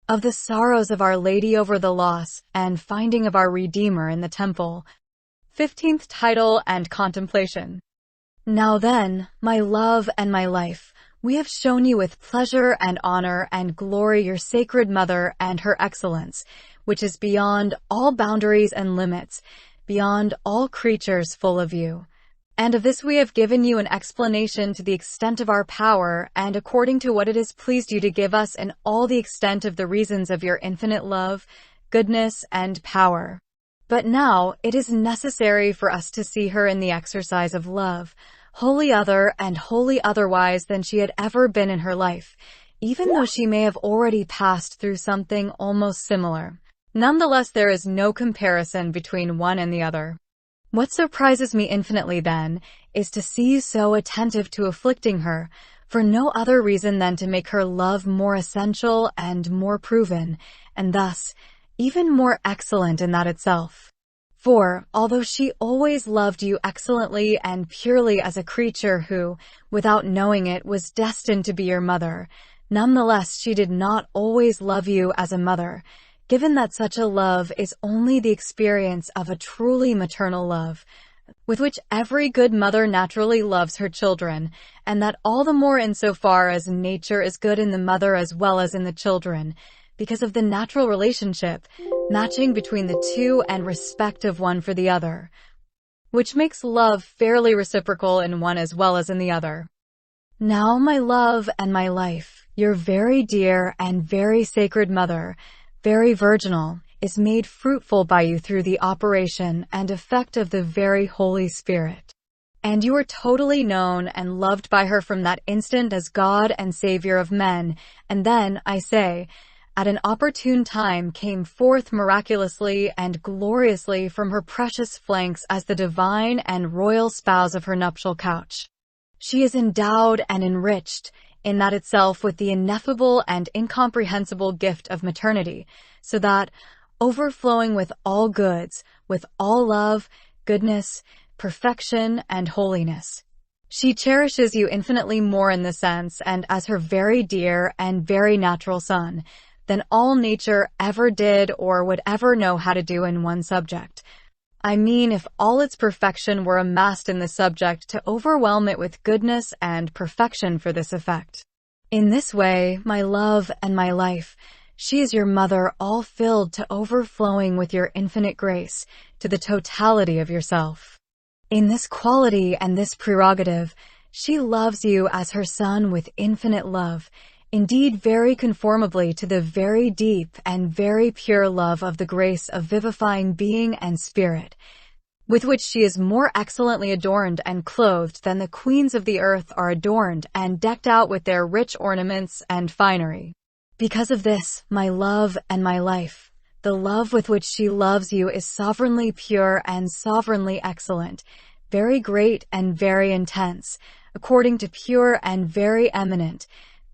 of the sorrows of Our Lady over the loss and finding of our Redeemer in the temple. 15th title and Contemplation. Now then, my love and my life, we have shown you with pleasure and honor and glory your sacred mother and her excellence, which is beyond all boundaries and limits, beyond all creatures full of you. And of this we have given you an explanation to the extent of our power, and according to what it has pleased you to give us in all the extent of the reasons of your infinite love, goodness, and power. But now it is necessary for us to see her in the exercise of love, wholly other and wholly otherwise than she had ever been in her life, even though she may have already passed through something almost similar. Nonetheless, there is no comparison between one and the other. What surprises me infinitely, then, is to see you so attentive to afflicting her, for no other reason than to make her love more essential and more proven, and thus even more excellent in that itself. For, although she always loved you excellently and purely as a creature who, without knowing it, was destined to be your mother, nonetheless she did not always love you as a mother, given that such a love is only the experience of a truly maternal love, with which every good mother naturally loves her children, and that all the more insofar as nature is good in the mother as well as in the children, because of the natural relationship, matching between the two and respect of one for the other, which makes love fairly reciprocal in one as well as in the other. Now, my love and my life, your very dear and very sacred mother, very virginal, is made fruitful by you through the operation and effect of the very Holy Spirit. And you are totally known and loved by her from that instant as God and Savior of men, and then, I say, at an opportune time came forth miraculously and gloriously from her precious flanks as the divine and royal spouse of her nuptial couch. She is endowed and enriched in that itself with the ineffable and incomprehensible gift of maternity, so that, overflowing with all goods, with all love, goodness, perfection, and holiness, she cherishes you infinitely more in the sense and as her very dear and very natural son, than all nature ever did or would ever know how to do in one subject. I mean, if all its perfection were amassed in the subject to overwhelm it with goodness and perfection for this effect. In this way, my love and my life, she is your mother all filled to overflowing with your infinite grace, to the totality of yourself. In this quality and this prerogative, she loves you as her son with infinite love, indeed very conformably to the very deep and very pure love of the grace of vivifying being and spirit, with which she is more excellently adorned and clothed than the queens of the earth are adorned and decked out with their rich ornaments and finery. Because of this, my love and my life, the love with which she loves you is sovereignly pure and sovereignly excellent, very great and very intense, according to pure and very eminent,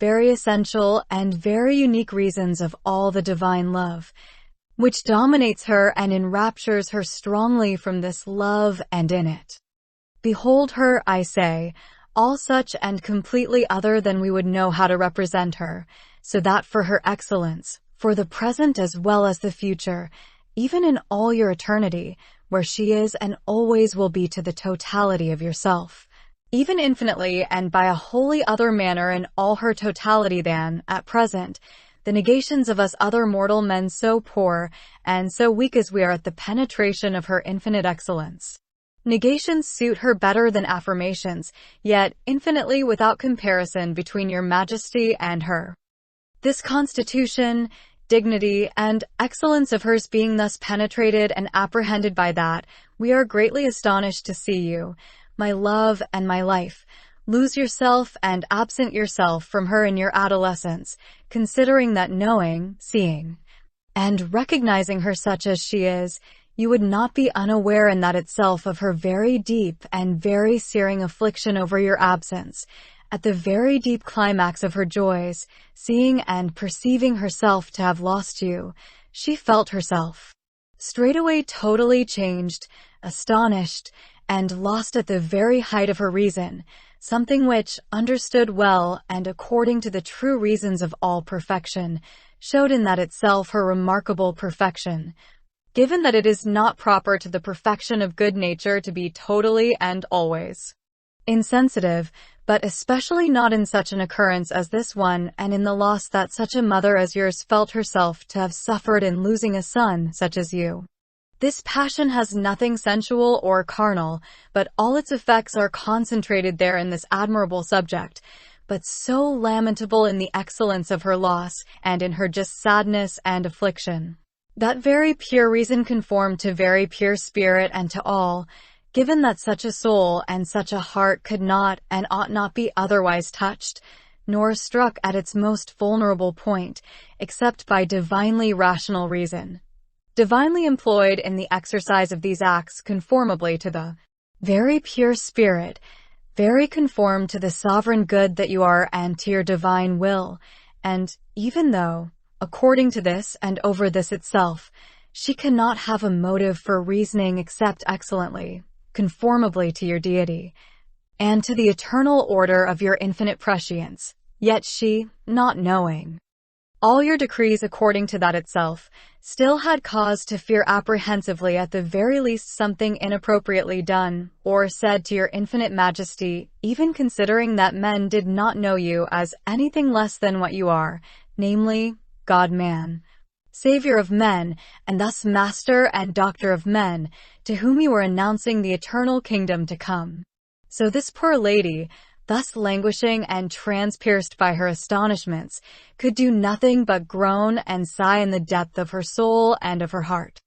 very essential and very unique reasons of all the divine love, which dominates her and enraptures her strongly from this love and in it. Behold her, I say, all such and completely other than we would know how to represent her, so that for her excellence, for the present as well as the future, even in all your eternity, where she is and always will be to the totality of yourself, even infinitely and by a wholly other manner in all her totality than, at present, the negations of us other mortal men so poor and so weak as we are at the penetration of her infinite excellence. Negations suit her better than affirmations, yet infinitely without comparison between your majesty and her. This constitution, dignity, and excellence of hers being thus penetrated and apprehended by that, we are greatly astonished to see you, my love and my life, lose yourself and absent yourself from her in your adolescence, considering that knowing, seeing, and recognizing her such as she is, you would not be unaware in that itself of her very deep and very searing affliction over your absence, at the very deep climax of her joys, seeing and perceiving herself to have lost you, she felt herself straightway totally changed, astonished, and lost at the very height of her reason, something which, understood well and according to the true reasons of all perfection, showed in that itself her remarkable perfection, given that it is not proper to the perfection of good nature to be totally and always insensitive, but especially not in such an occurrence as this one, and in the loss that such a mother as yours felt herself to have suffered in losing a son such as you. This passion has nothing sensual or carnal, but all its effects are concentrated there in this admirable subject, but so lamentable in the excellence of her loss, and in her just sadness and affliction, that very pure reason conformed to very pure spirit and to all, given that such a soul and such a heart could not and ought not be otherwise touched, nor struck at its most vulnerable point, except by divinely rational reason, divinely employed in the exercise of these acts conformably to the very pure spirit, very conformed to the sovereign good that you are and to your divine will, and even though, according to this and over this itself, she cannot have a motive for reasoning except excellently, conformably to your deity, and to the eternal order of your infinite prescience, yet she, not knowing all your decrees according to that itself, still had cause to fear apprehensively at the very least something inappropriately done or said to your infinite majesty, even considering that men did not know you as anything less than what you are, namely, God-man, Savior of men, and thus Master and Doctor of men, to whom you were announcing the eternal kingdom to come. So this poor lady, thus languishing and transpierced by her astonishments, could do nothing but groan and sigh in the depth of her soul and of her heart.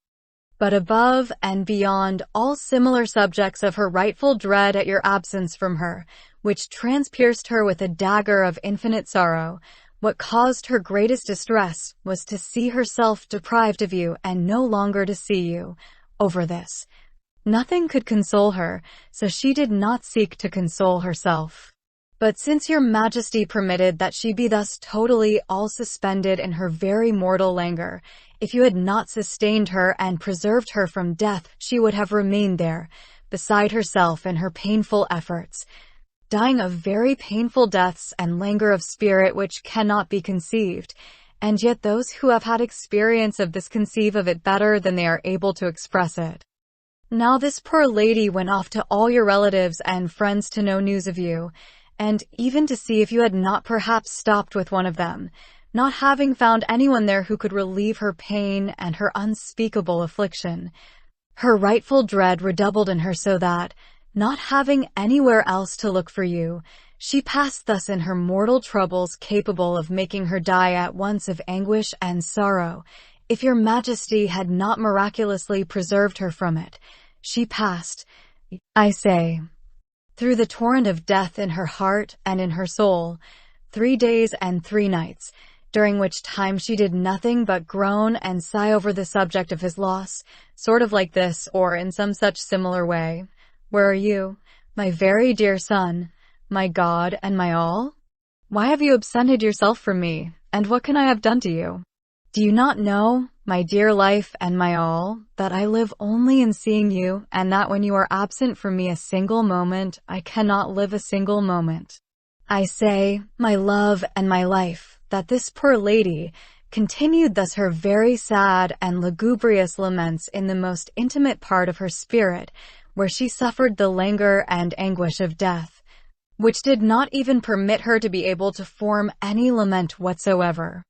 But above and beyond all similar subjects of her rightful dread at your absence from her, which transpierced her with a dagger of infinite sorrow, what caused her greatest distress was to see herself deprived of you and no longer to see you. Over this, nothing could console her, so she did not seek to console herself. But since your majesty permitted that she be thus totally all suspended in her very mortal languor, if you had not sustained her and preserved her from death, she would have remained there, beside herself in her painful efforts, dying of very painful deaths and languor of spirit which cannot be conceived, and yet those who have had experience of this conceive of it better than they are able to express it. Now this poor lady went off to all your relatives and friends to know news of you, and even to see if you had not perhaps stopped with one of them, not having found anyone there who could relieve her pain and her unspeakable affliction. Her rightful dread redoubled in her so that, not having anywhere else to look for you, she passed thus in her mortal troubles capable of making her die at once of anguish and sorrow. If your majesty had not miraculously preserved her from it, she passed, I say, through the torrent of death in her heart and in her soul, 3 days and 3 nights, during which time she did nothing but groan and sigh over the subject of his loss, sort of like this, or in some such similar way. Where are you, my very dear son, my God and my all? Why have you absented yourself from me, and what can I have done to you? Do you not know, my dear life and my all, that I live only in seeing you, and that when you are absent from me a single moment, I cannot live a single moment? I say, my love and my life, that this poor lady continued thus her very sad and lugubrious laments in the most intimate part of her spirit, where she suffered the languor and anguish of death, which did not even permit her to be able to form any lament whatsoever.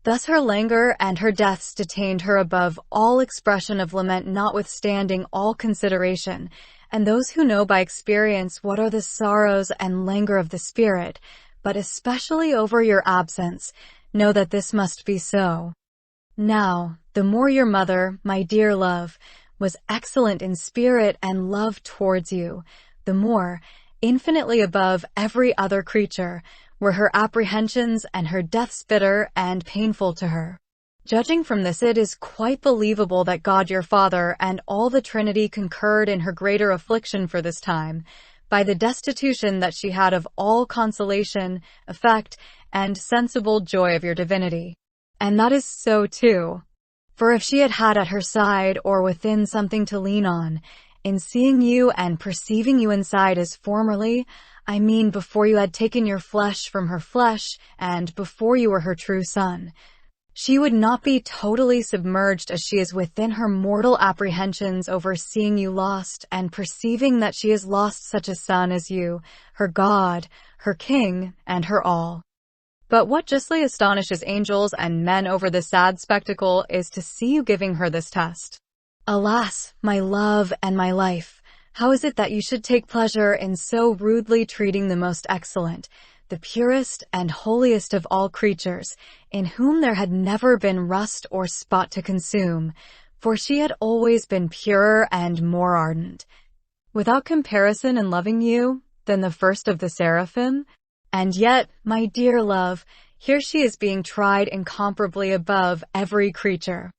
Thus her languor and her deaths detained her above all expression of lament, notwithstanding all consideration, and those who know by experience what are the sorrows and languor of the spirit, but especially over your absence, know that this must be so. Now, the more your mother, my dear love, was excellent in spirit and love towards you, the more, infinitely above every other creature, were her apprehensions and her deaths bitter and painful to her. Judging from this, it is quite believable that God your Father and all the Trinity concurred in her greater affliction for this time, by the destitution that she had of all consolation, effect, and sensible joy of your divinity. And that is so too. For if she had had at her side or within something to lean on, in seeing you and perceiving you inside as formerly, I mean before you had taken your flesh from her flesh, and before you were her true son, She would not be totally submerged as she is within her mortal apprehensions over seeing you lost and perceiving that she has lost such a son as you, her God, her king, and her all. But what justly astonishes angels and men over this sad spectacle is to see you giving her this test. Alas, my love and my life, how is it that you should take pleasure in so rudely treating the most excellent, the purest and holiest of all creatures, in whom there had never been rust or spot to consume, for she had always been purer and more ardent, without comparison in loving you, than the first of the seraphim? And yet, my dear love, here she is being tried incomparably above every creature.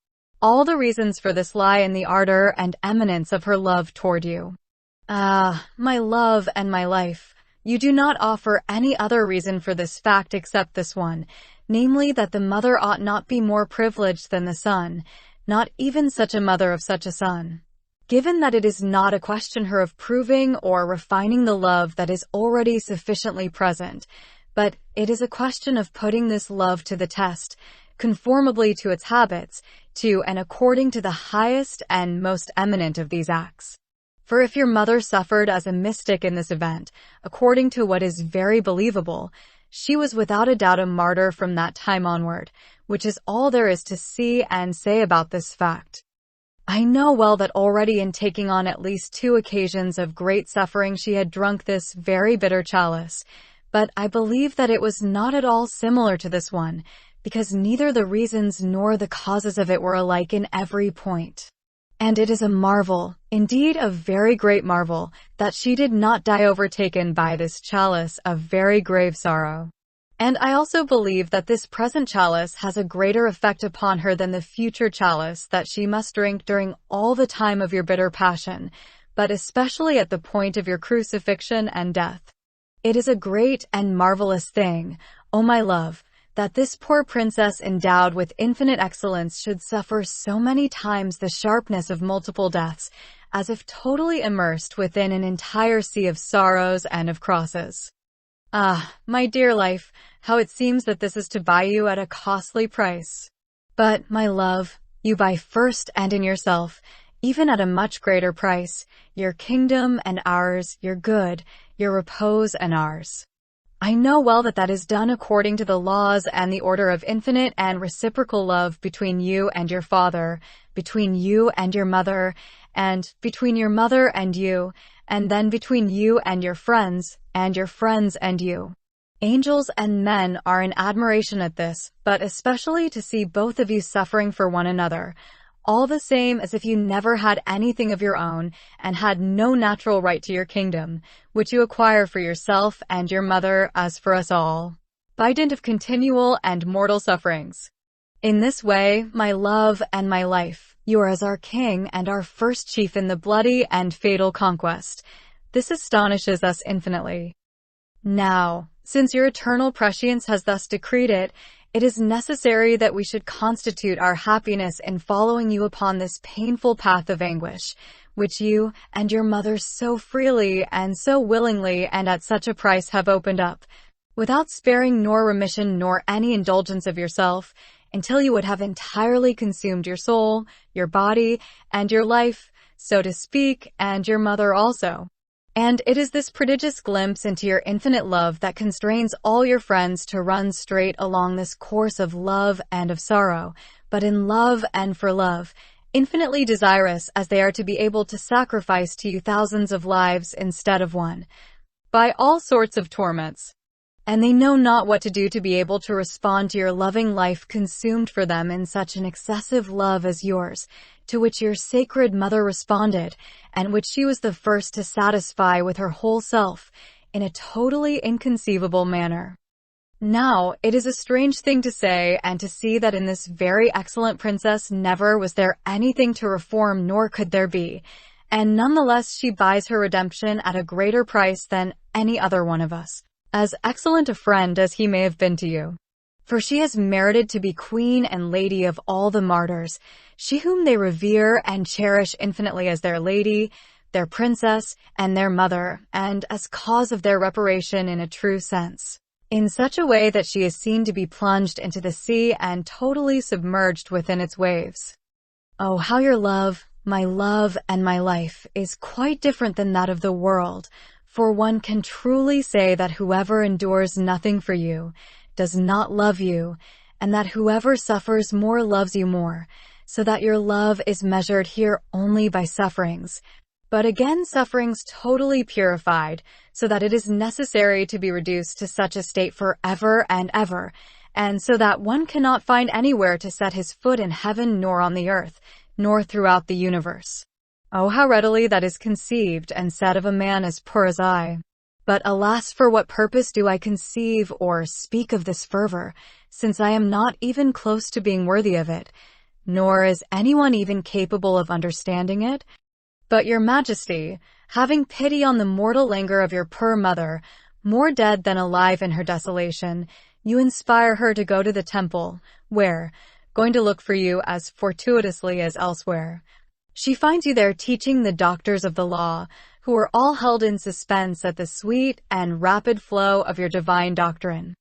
All the reasons for this lie in the ardor and eminence of her love toward you. Ah, my love and my life, you do not offer any other reason for this fact except this one, namely that the mother ought not be more privileged than the son, not even such a mother of such a son. Given that it is not a question here of proving or refining the love that is already sufficiently present, but it is a question of putting this love to the test, conformably to its habits, to and according to the highest and most eminent of these acts. For if your mother suffered as a mystic in this event, according to what is very believable, she was without a doubt a martyr from that time onward, which is all there is to see and say about this fact. I know well that already in taking on at least 2 occasions of great suffering she had drunk this very bitter chalice, but I believe that it was not at all similar to this one, because neither the reasons nor the causes of it were alike in every point. And it is a marvel, indeed a very great marvel, that she did not die overtaken by this chalice of very grave sorrow. And I also believe that this present chalice has a greater effect upon her than the future chalice that she must drink during all the time of your bitter passion, but especially at the point of your crucifixion and death. It is a great and marvelous thing, O my love, that this poor princess endowed with infinite excellence should suffer so many times the sharpness of multiple deaths, as if totally immersed within an entire sea of sorrows and of crosses. Ah, my dear life, how it seems that this is to buy you at a costly price. But, my love, you buy first and in yourself, even at a much greater price, your kingdom and ours, your good, your repose and ours. I know well that that is done according to the laws and the order of infinite and reciprocal love between you and your father, between you and your mother, and between your mother and you, and then between you and your friends and you. Angels and men are in admiration at this, but especially to see both of you suffering for one another, all the same as if you never had anything of your own and had no natural right to your kingdom, which you acquire for yourself and your mother as for us all, by dint of continual and mortal sufferings. In this way, my love and my life, you are as our king and our first chief in the bloody and fatal conquest. This astonishes us infinitely. Now, since your eternal prescience has thus decreed it, it is necessary that we should constitute our happiness in following you upon this painful path of anguish, which you and your mother so freely and so willingly and at such a price have opened up, without sparing nor remission nor any indulgence of yourself, until you would have entirely consumed your soul, your body, and your life, so to speak, and your mother also. And it is this prodigious glimpse into your infinite love that constrains all your friends to run straight along this course of love and of sorrow, but in love and for love, infinitely desirous as they are to be able to sacrifice to you thousands of lives instead of one, by all sorts of torments. And they know not what to do to be able to respond to your loving life consumed for them in such an excessive love as yours, to which your sacred mother responded, and which she was the first to satisfy with her whole self, in a totally inconceivable manner. Now, it is a strange thing to say and to see that in this very excellent princess never was there anything to reform nor could there be, and nonetheless she buys her redemption at a greater price than any other one of us, as excellent a friend as he may have been to you. For she has merited to be queen and lady of all the martyrs, she whom they revere and cherish infinitely as their lady, their princess, and their mother, and as cause of their reparation in a true sense. in such a way that she is seen to be plunged into the sea and totally submerged within its waves. Oh, how your love, and my life is quite different than that of the world, for one can truly say that whoever endures nothing for you does not love you, and that whoever suffers more loves you more, so that your love is measured here only by sufferings, but again sufferings totally purified, so that it is necessary to be reduced to such a state forever and ever, and so that one cannot find anywhere to set his foot in heaven nor on the earth, nor throughout the universe. Oh, how readily that is conceived and said of a man as poor as I. But alas, for what purpose do I conceive or speak of this fervor, since I am not even close to being worthy of it, nor is anyone even capable of understanding it? But your Majesty, having pity on the mortal languor of your poor mother, more dead than alive in her desolation, you inspire her to go to the temple, where, going to look for you as fortuitously as elsewhere, she finds you there teaching the doctors of the law, who are all held in suspense at the sweet and rapid flow of your divine doctrine.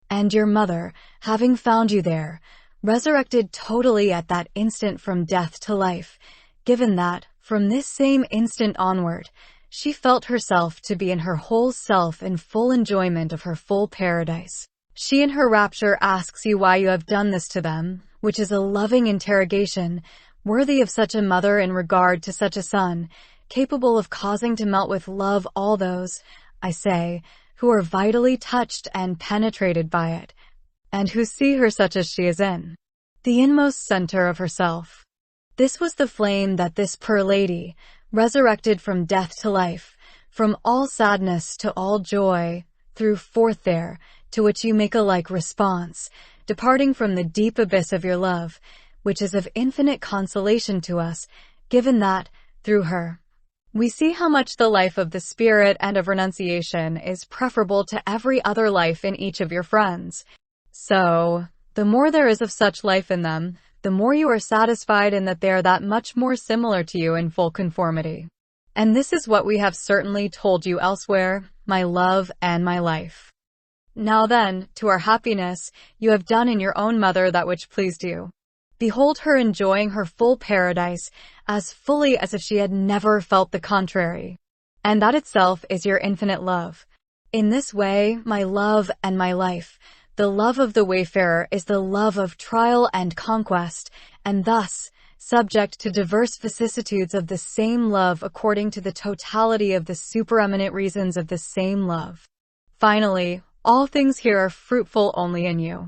And your mother, having found you there, resurrected totally at that instant from death to life, given that, from this same instant onward, she felt herself to be in her whole self in full enjoyment of her full paradise. She in her rapture asks you why you have done this to them, which is a loving interrogation, worthy of such a mother in regard to such a son, capable of causing to melt with love all those, I say, who are vitally touched and penetrated by it, and who see her such as she is in the inmost center of herself. This was the flame that this poor lady, resurrected from death to life, from all sadness to all joy, threw forth there, to which you make a like response, departing from the deep abyss of your love, which is of infinite consolation to us, given that, through her, we see how much the life of the Spirit and of renunciation is preferable to every other life in each of your friends. So, the more there is of such life in them, the more you are satisfied in that they are that much more similar to you in full conformity. And this is what we have certainly told you elsewhere, my love and my life. Now then, to our happiness, you have done in your own mother that which pleased you. Behold her enjoying her full paradise as fully as if she had never felt the contrary. And that itself is your infinite love. In this way, my love and my life, the love of the wayfarer is the love of trial and conquest, and thus, subject to diverse vicissitudes of the same love according to the totality of the supereminent reasons of the same love. Finally, all things here are fruitful only in you.